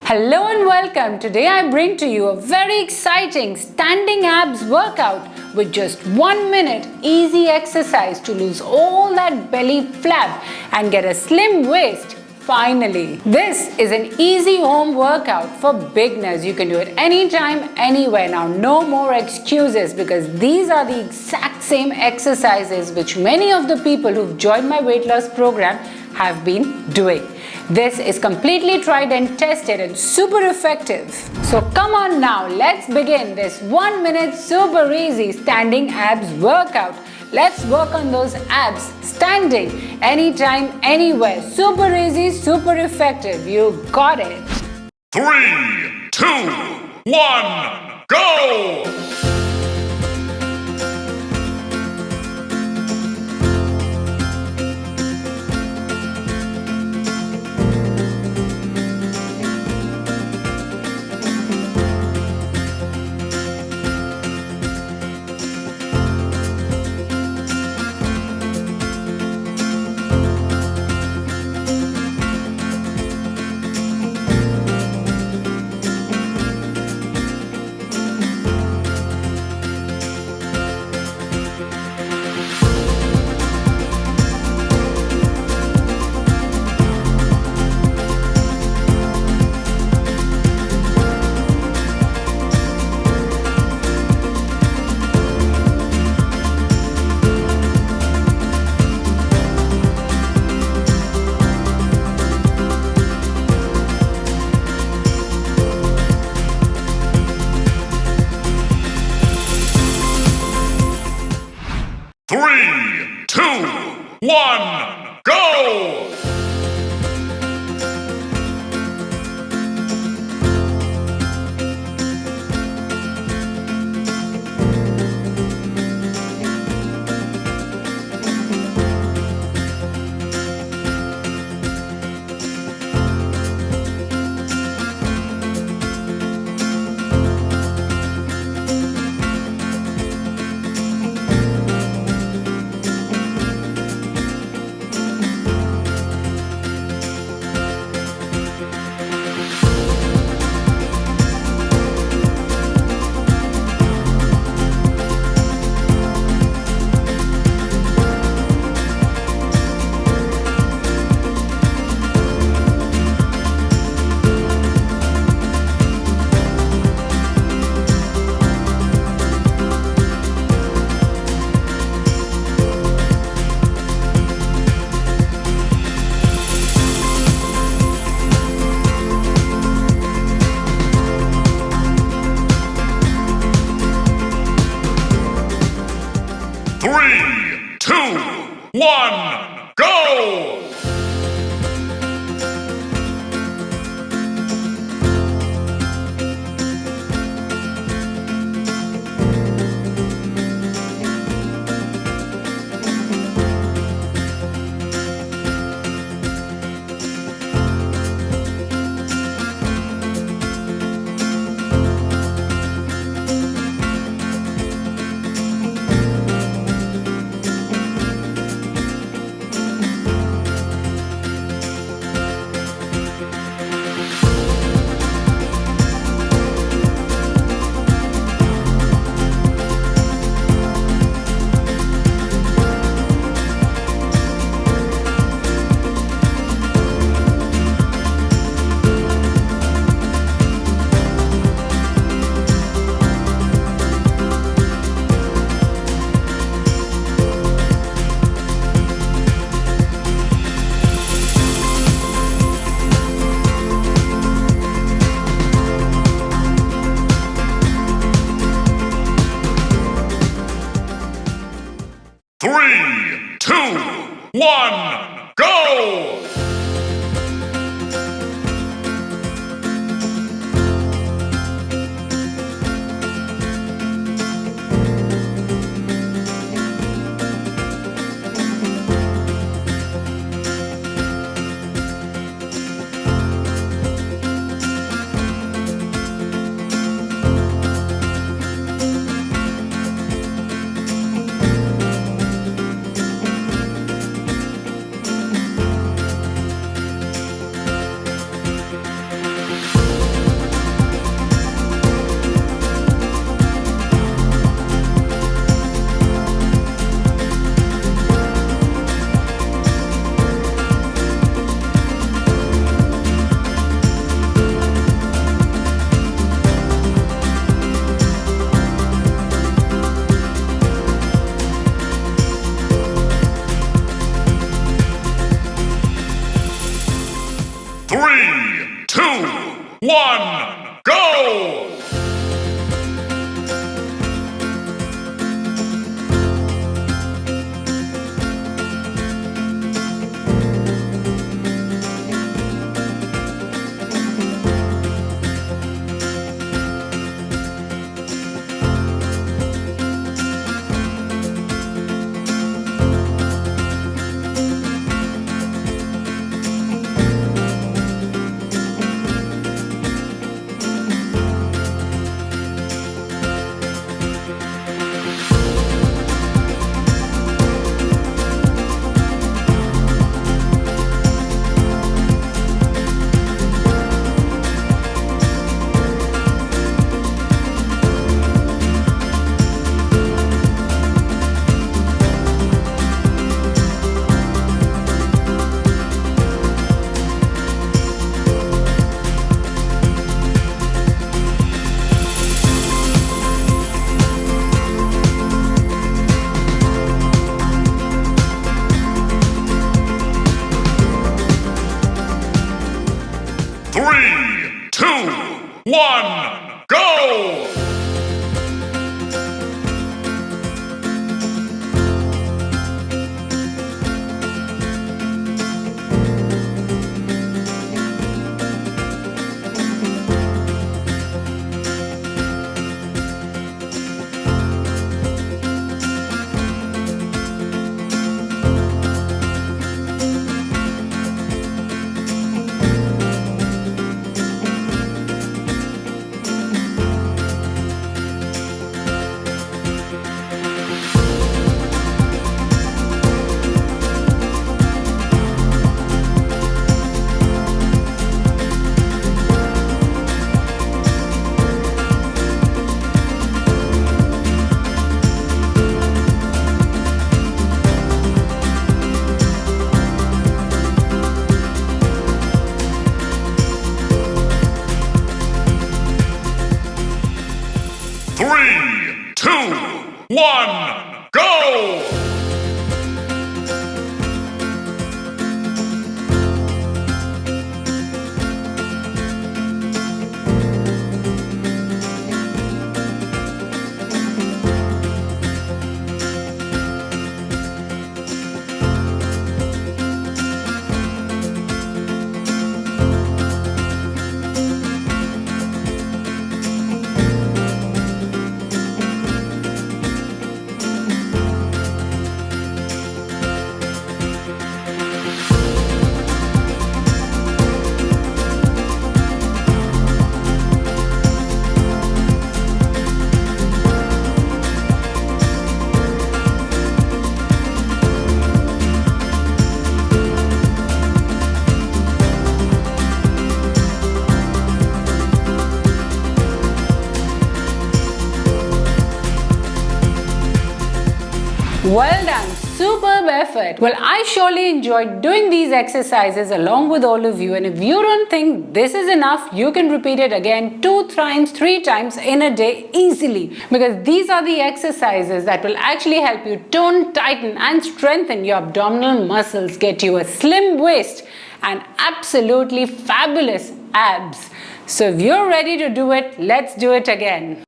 Hello and welcome. Today I bring to you a very exciting standing abs workout with just 1 minute easy exercise to lose all that belly flab and get a slim waist finally. This is an easy home workout for beginners. You can do it anytime, anywhere. Now no more excuses because these are the exact same exercises which many of the people who've joined my weight loss program have been doing. This is completely tried and tested and super effective. So come on now, let's begin this 1 minute super easy standing abs workout. Let's work on those abs standing anytime, anywhere. Super easy, super effective. You got it. 3, 2, 1, go! 3, 2, 1, go! 3, 2, 1, go! 3, 2, 1, go! 3, 2, 1, go! 3, 2, 1, go! 3, 2, 1, go! 'Well done, superb effort. Well, I surely enjoyed doing these exercises along with all of you, and if you don't think this is enough, you can repeat it again 2 times, 3 times in a day easily, because these are the exercises that will actually help you tone, tighten and strengthen your abdominal muscles, get you a slim waist and absolutely fabulous abs. So if you're ready to do it, let's do it again.